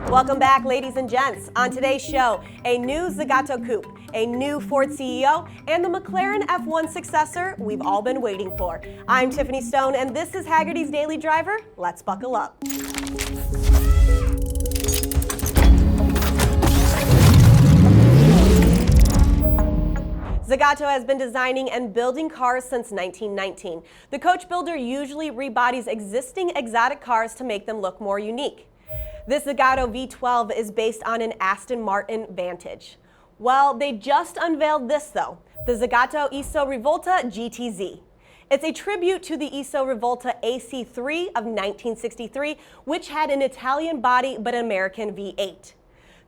Welcome back, ladies and gents. On today's show, a new Zagato Coupe, a new Ford CEO, and the McLaren F1 successor we've all been waiting for. I'm Tiffany Stone, and this is Hagerty's Daily Driver. Let's buckle up. Zagato has been designing and building cars since 1919. The coach builder usually rebodies existing exotic cars to make them look more unique. This Zagato V12 is based on an Aston Martin Vantage. Well, they just unveiled this though, the Zagato Iso Rivolta GTZ. It's a tribute to the Iso Rivolta AC3 of 1963, which had an Italian body but an American V8.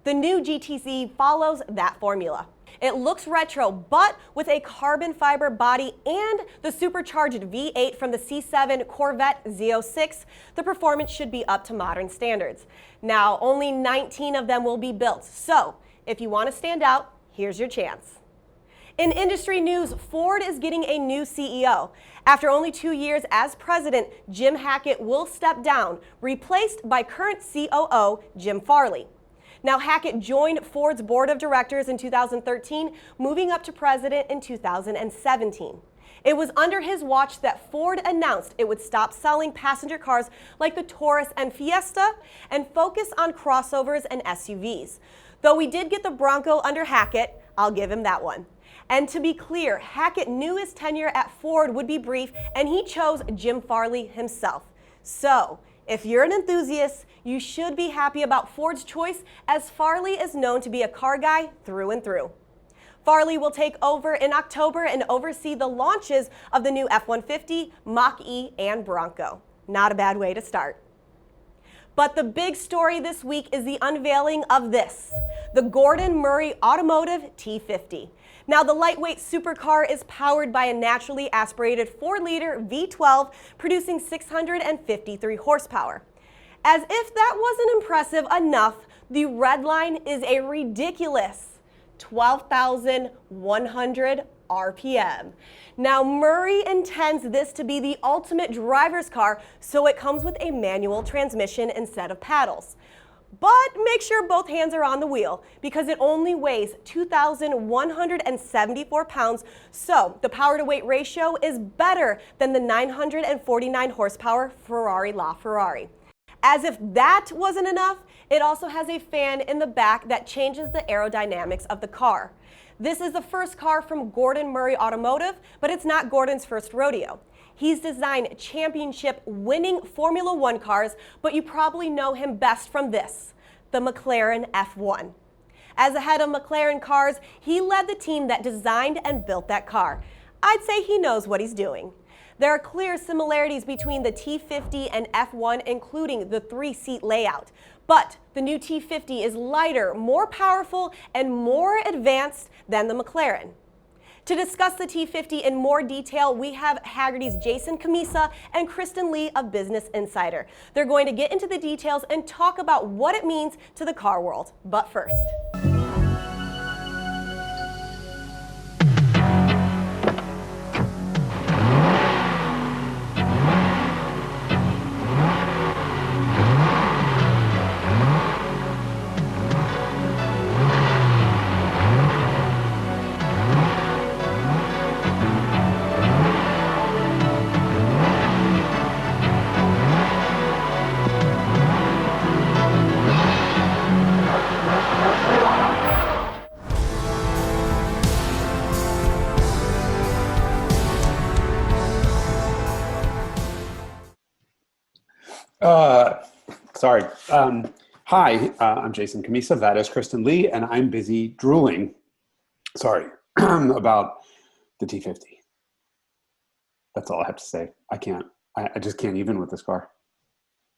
The new GTZ follows that formula. It looks retro, but with a carbon fiber body and the supercharged V8 from the C7 Corvette Z06, the performance should be up to modern standards. Now, only 19 of them will be built, so if you want to stand out, here's your chance. In industry news, Ford is getting a new CEO. After only 2 years as president, Jim Hackett will step down, replaced by current COO Jim Farley. Now, Hackett joined Ford's board of directors in 2013, moving up to president in 2017. It was under his watch that Ford announced it would stop selling passenger cars like the Taurus and Fiesta and focus on crossovers and SUVs. Though we did get the Bronco under Hackett, I'll give him that one. And to be clear, Hackett knew his tenure at Ford would be brief, and he chose Jim Farley himself. So, if you're an enthusiast, you should be happy about Ford's choice, as Farley is known to be a car guy through and through. Farley will take over in October and oversee the launches of the new F-150, Mach-e, and Bronco. Not a bad way to start. But the big story this week is the unveiling of this, the Gordon Murray Automotive T50. Now, the lightweight supercar is powered by a naturally aspirated 4-liter V12 producing 653 horsepower. As if that wasn't impressive enough, the red line is a ridiculous 12,100 RPM. Now, Murray intends this to be the ultimate driver's car, so it comes with a manual transmission instead of paddles. But make sure both hands are on the wheel because it only weighs 2,174 pounds, so the power to weight ratio is better than the 949 horsepower Ferrari LaFerrari. As if that wasn't enough, it also has a fan in the back that changes the aerodynamics of the car. This is the first car from Gordon Murray Automotive, but it's not Gordon's first rodeo. He's designed championship-winning Formula One cars, but you probably know him best from this, the McLaren F1. As the head of McLaren Cars, he led the team that designed and built that car. I'd say he knows what he's doing. There are clear similarities between the T50 and F1, including the 3-seat layout. But the new T50 is lighter, more powerful, and more advanced than the McLaren. To discuss the T50 in more detail, we have Hagerty's Cammisa and Kristen of Business Insider. They're going to get into the details and talk about what it means to the car world. But first, Sorry. Hi, I'm Jason Cammisa. That is Kristen Lee, and I'm busy drooling. Sorry about the T50. That's all I have to say. I just can't even with this car.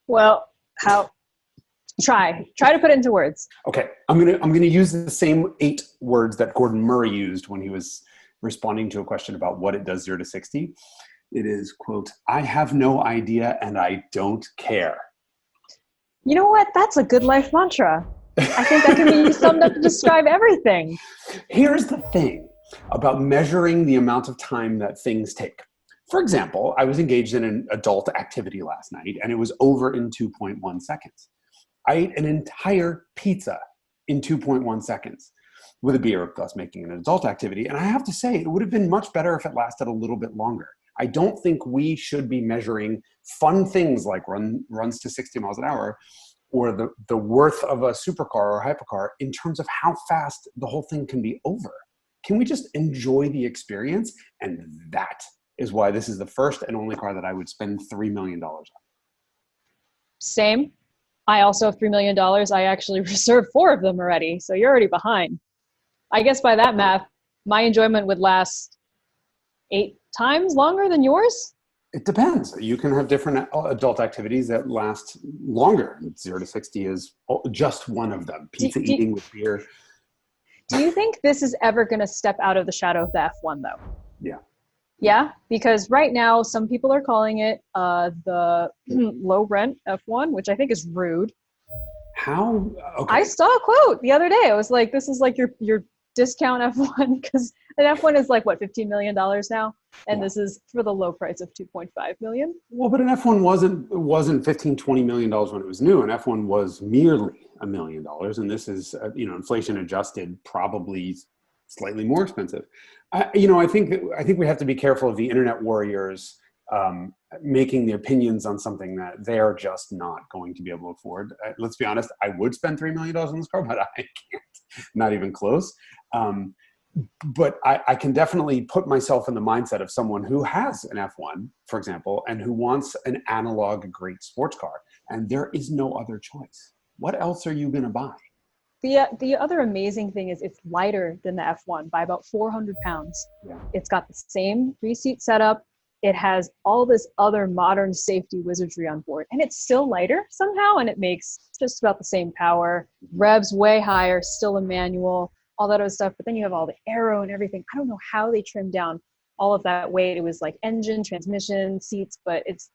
Well, try to put it into words. Okay, I'm gonna use the same 8 words that Gordon Murray used when he was responding to a question about what it does 0 to 60. It is, quote, "I have no idea and I don't care." You know what? That's a good life mantra. I think that can be summed up to describe everything. Here's the thing about measuring the amount of time that things take. For example, I was engaged in an adult activity last night and it was over in 2.1 seconds. I ate an entire pizza in 2.1 seconds with a beer, thus making it an adult activity. And I have to say, it would have been much better if it lasted a little bit longer. I don't think we should be measuring fun things like runs to 60 miles an hour or the worth of a supercar or hypercar in terms of how fast the whole thing can be over. Can we just enjoy the experience? And that is why this is the first and only car that I would spend $3 million on. Same. I also have $3 million. I actually reserved 4 of them already. So you're already behind. I guess by that math, my enjoyment would last 8 times longer than yours. It depends. You can have different adult activities that last longer. 0 to 60 is just one of them. Pizza eating with beer. Do you think this is ever going to step out of the shadow of the F1 though? Yeah. Yeah, because right now some people are calling it the low rent F1, which I think is rude. How? Okay. I saw a quote the other day. I was like, this is like your discount F1, because an F1 is like what, $15 million now, and this is for the low price of $2.5 million. Well, but an F1 wasn't $15-20 million when it was new. An F1 was merely $1 million, and this is inflation adjusted, probably slightly more expensive. I think we have to be careful of the internet warriors making the opinions on something that they are just not going to be able to afford. Let's be honest, I would spend $3 million on this car, but I can't, not even close. But I can definitely put myself in the mindset of someone who has an F1, for example, and who wants an analog great sports car. And there is no other choice. What else are you going to buy? The other amazing thing is it's lighter than the F1 by about 400 pounds. Yeah. It's got the same 3-seat setup. It has all this other modern safety wizardry on board, and it's still lighter somehow, and it makes just about the same power. Revs way higher, still a manual, all that other stuff. But then you have all the aero and everything. I don't know how they trimmed down all of that weight. It was like engine, transmission, seats, but it's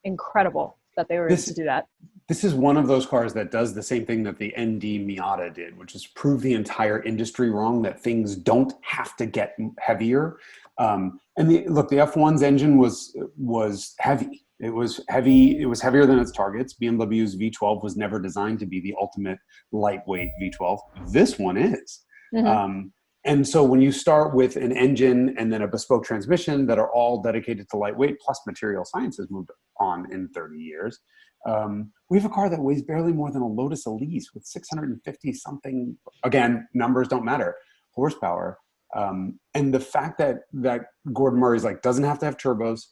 incredible that they were able to do that. This is one of those cars that does the same thing that the ND Miata did, which is prove the entire industry wrong, that things don't have to get heavier. Look, the F1's engine was heavy. It was heavy. It was heavier than its targets. BMW's V12 was never designed to be the ultimate lightweight V12. This one is. Mm-hmm. And so when you start with an engine and then a bespoke transmission that are all dedicated to lightweight, plus material science has moved on in 30 years, we have a car that weighs barely more than a Lotus Elise with 650 something, again, numbers don't matter, horsepower. And the fact that Gordon Murray's doesn't have to have turbos,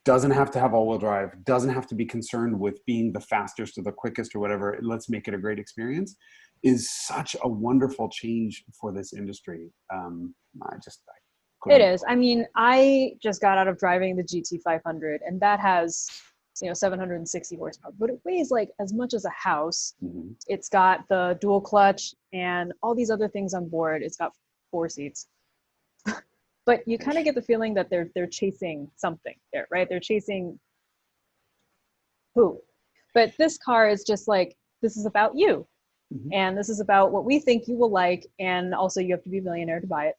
doesn't have to have all-wheel drive, doesn't have to be concerned with being the fastest or the quickest or whatever, let's make it a great experience, is such a wonderful change for this industry. It is. I mean, I just got out of driving the GT500, and that has 760 horsepower, but it weighs like as much as a house. Mm-hmm. It's got the dual clutch and all these other things on board. It's got 4 seats. But you kind of get the feeling that they're chasing something there, right? They're chasing who? But this car is just like, this is about you. Mm-hmm. And this is about what we think you will like. And also you have to be a millionaire to buy it.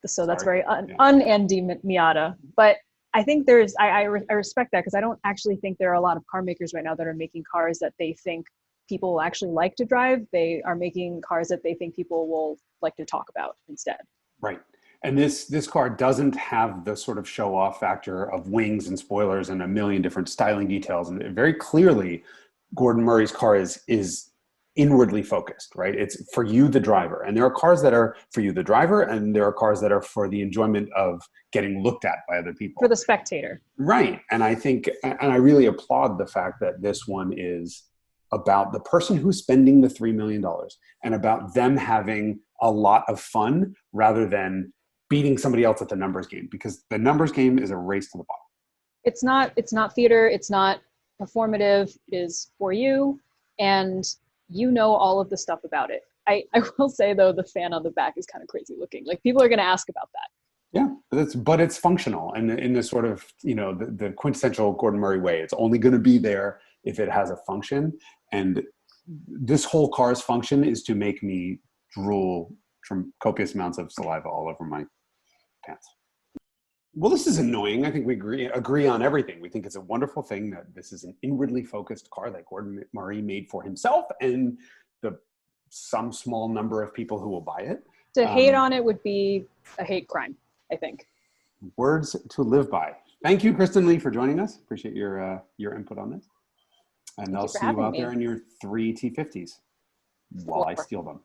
So that's very un-Andy Miata. But I think I respect that, because I don't actually think there are a lot of car makers right now that are making cars that they think people will actually like to drive. They are making cars that they think people will like to talk about instead. Right. And this car doesn't have the sort of show off factor of wings and spoilers and a million different styling details. And very clearly, Gordon Murray's car is inwardly focused, right? It's for you, the driver. And there are cars that are for you, the driver, and there are cars that are for the enjoyment of getting looked at by other people. For the spectator. Right. And I really applaud the fact that this one is about the person who's spending the $3 million and about them having a lot of fun rather than beating somebody else at the numbers game, because the numbers game is a race to the bottom. It's not theater. It's not performative. It is for you. And all of the stuff about it. I will say though, the fan on the back is kind of crazy looking. Like, people are going to ask about that. Yeah, but it's functional. And in this sort of, the quintessential Gordon Murray way, it's only going to be there if it has a function. And this whole car's function is to make me drool from copious amounts of saliva all over my pants. Well, this is annoying. I think we agree on everything. We think it's a wonderful thing that this is an inwardly focused car that Gordon Murray made for himself and some small number of people who will buy it. To hate on it would be a hate crime, I think. Words to live by. Thank you, Kristen Lee, for joining us. Appreciate your input on this. And I'll see you out there in your 3 T50s while I steal them.